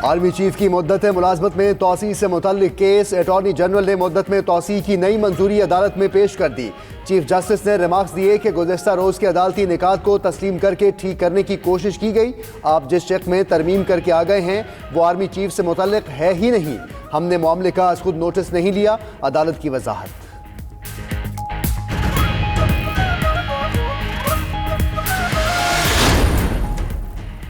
Army chief की मुद्दत मुलाजमत में तोसी से मुतल्लिक केस अटॉर्नी जनरल ने मुद्दत में तोसी की नई मंजूरी अदालत में पेश कर दी। चीफ जस्टिस ने रिमार्क्स दिए कि गुज़िश्ता रोज के अदालती निकात को तस्लीम करके ठीक करने की कोशिश की गई। आप जिस चेक में तरमीम करके आ गए हैं वो आर्मी चीफ से मुतल्लिक है ही नहीं। हमने मामले का खुद नोटिस नहीं लिया, अदालत की वजाहत।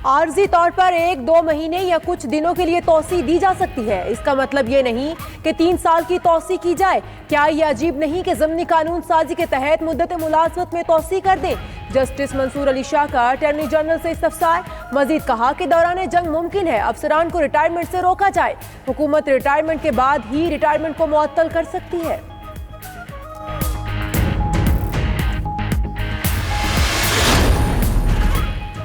आर्जी तौर पर 1-2 महीने या कुछ दिनों के लिए तौसी दी जा सकती है। इसका मतलब ये नहीं कि 3 साल की तौसी की जाए। क्या ये अजीब नहीं कि ज़मनी कानून साजी के तहत मुद्दत मुलाजमत में तौसी कर दें। जस्टिस मंसूर अली शाह का अटॉर्नी जनरल से इस्तफसार। मजीद कहा कि दौरान जंग मुमकिन है अफसरान को रिटायरमेंट से रोका जाए। हुकूमत रिटायरमेंट के बाद ही रिटायरमेंट को मुअत्तल कर सकती है।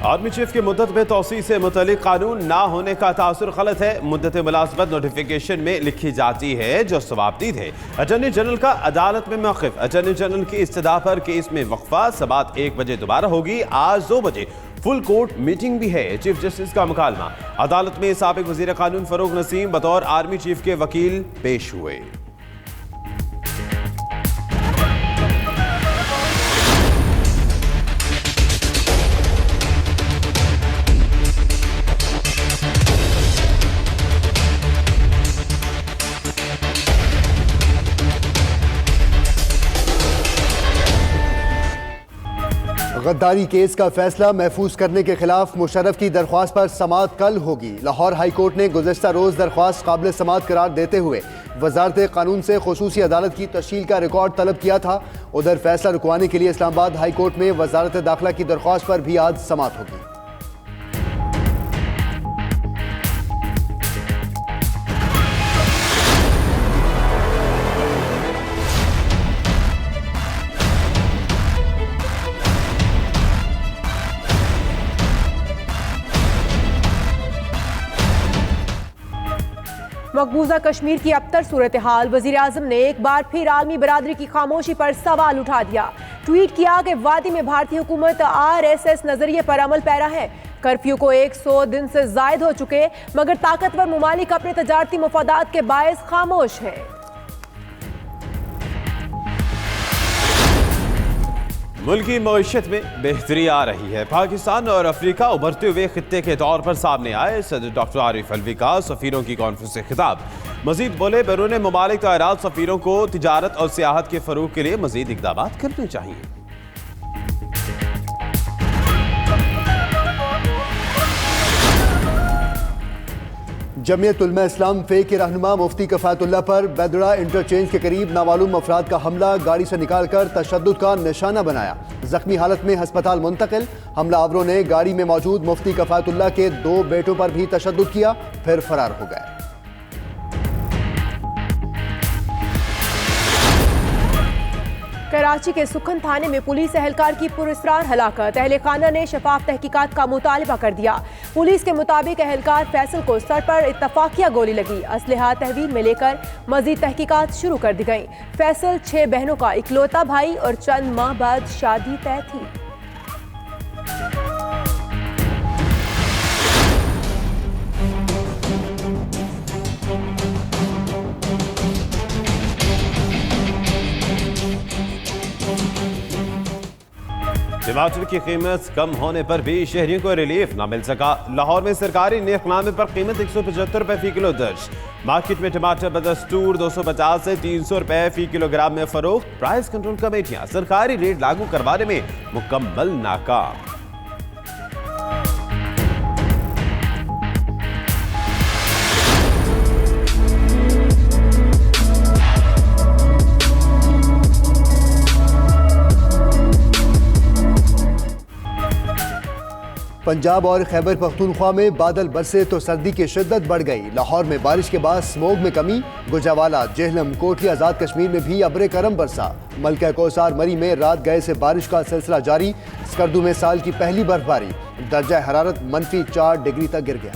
आर्मी चीफ की मुद्दत में तोसी से मुतल्लिक कानून ना होने का तासुर गलत है। मुद्दत मुलाजमत नोटिफिकेशन में लिखी जाती है जो सवाबदीद है। अटॉर्नी जनरल का अदालत में मौक़िफ़। अटॉर्नी जनरल की इस्तदा पर केस में वक्फा। सबात 1 बजे दोबारा होगी। आज 2 बजे फुल कोर्ट मीटिंग भी है। चीफ जस्टिस का मुकालमा। अदालत में साबिक वज़ीर कानून फ़रूक नसीम बतौर आर्मी चीफ के वकील पेश हुए। गद्दारी केस का फैसला महफूज करने के खिलाफ मुशर्रफ की दरख्वास्त पर समाअत कल होगी। लाहौर हाई कोर्ट ने गुज़िश्ता रोज दरख्वास्त काबिल समाअत करार देते हुए वजारत कानून से खुसूसी अदालत की तश्कील का रिकॉर्ड तलब किया था। उधर फैसला रुकवाने के लिए इस्लामाबाद हाई कोर्ट में वजारत दाखिला की दरख्वास्त पर भी आज समाअत होगी। मकबूजा कश्मीर की अबतर सूरत हाल। वजीर आजम ने एक बार फिर आलमी बरादरी की खामोशी पर सवाल उठा दिया। ट्वीट किया कि वादी में भारतीय हुकूमत RSS नजरिए पर अमल पैरा है। कर्फ्यू को 100 दिन से जायद हो चुके मगर ताकतवर मुमालिक अपने तजारती मफादात के बायस खामोश है। मुल्की मईशत में बेहतरी आ रही है। पाकिस्तान और अफ्रीका उभरते हुए खित्ते के तौर पर सामने आए। सदर डॉक्टर आरिफ अलवी का सफीरों की कॉन्फ्रेंस से खिताब। मजीद बोले बैरून मुमालिक तायरात सफीरों को तिजारत और सियाहत के फरोग के लिए मजीद इक़दाम करने चाहिए। जमीयत उलमा इस्लाम फे के रहनुमा मुफ्ती कफ़ायतुल्लाह पर बैदड़ा इंटरचेंज के करीब नामालूम अफराद का हमला। गाड़ी से निकालकर तशद्दुद का निशाना बनाया। जख्मी हालत में हस्पताल मुंतकिल। हमलावरों ने गाड़ी में मौजूद मुफ्ती कफ़ायतुल्लाह के 2 बेटों पर भी तशद्दुद किया, फिर फरार हो गए। कराची के सुखन थाने में पुलिस एहलकार की पुरस्रार हलाकत। अहले खाना ने शफाफ तहकीकात का मुतालबा कर दिया। पुलिस के मुताबिक एहलकार फैसल को सर पर इत्तफाकिया गोली लगी। असलहा तहवील में लेकर मजीद तहकीकात शुरू कर दी गई। फैसल 6 बहनों का इकलौता भाई और चंद माह बाद शादी तय थी। टमाटर की कीमत कम होने पर भी शहरियों को रिलीफ न मिल सका। लाहौर में सरकारी नेकनामे पर कीमत 175 रुपए फी किलो दर्ज। मार्केट में टमाटर बदस्तूर 250 से 300 रुपए फी किलोग्राम में फरोख्त। प्राइस कंट्रोल कमेटियां सरकारी रेट लागू करवाने में मुकम्मल नाकाम। पंजाब और खैबर पख्तूनख्वा में बादल बरसे तो सर्दी की शिद्दत बढ़ गई। लाहौर में बारिश के बाद स्मोग में कमी। गुजरावाला, जेहलम, कोठी, आज़ाद कश्मीर में भी अब्र करम बरसा। मलका कौसार मरी में रात गए से बारिश का सिलसिला जारी। स्कर्दू में साल की पहली बर्फबारी। दर्जा हरारत -4 डिग्री तक गिर गया।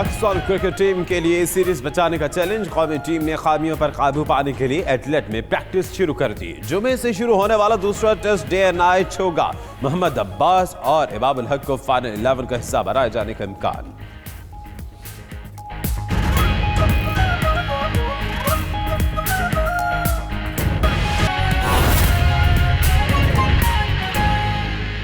पाकिस्तान क्रिकेट टीम के लिए सीरीज बचाने का चैलेंज। कौमी टीम ने खामियों पर काबू पाने के लिए एडलेड में प्रैक्टिस शुरू कर दी। जुमे से शुरू होने वाला दूसरा टेस्ट डे एंड नाइट होगा। मोहम्मद अब्बास और इमाम उल हक को फाइनल 11 का हिस्सा बनाए जाने का इम्कान।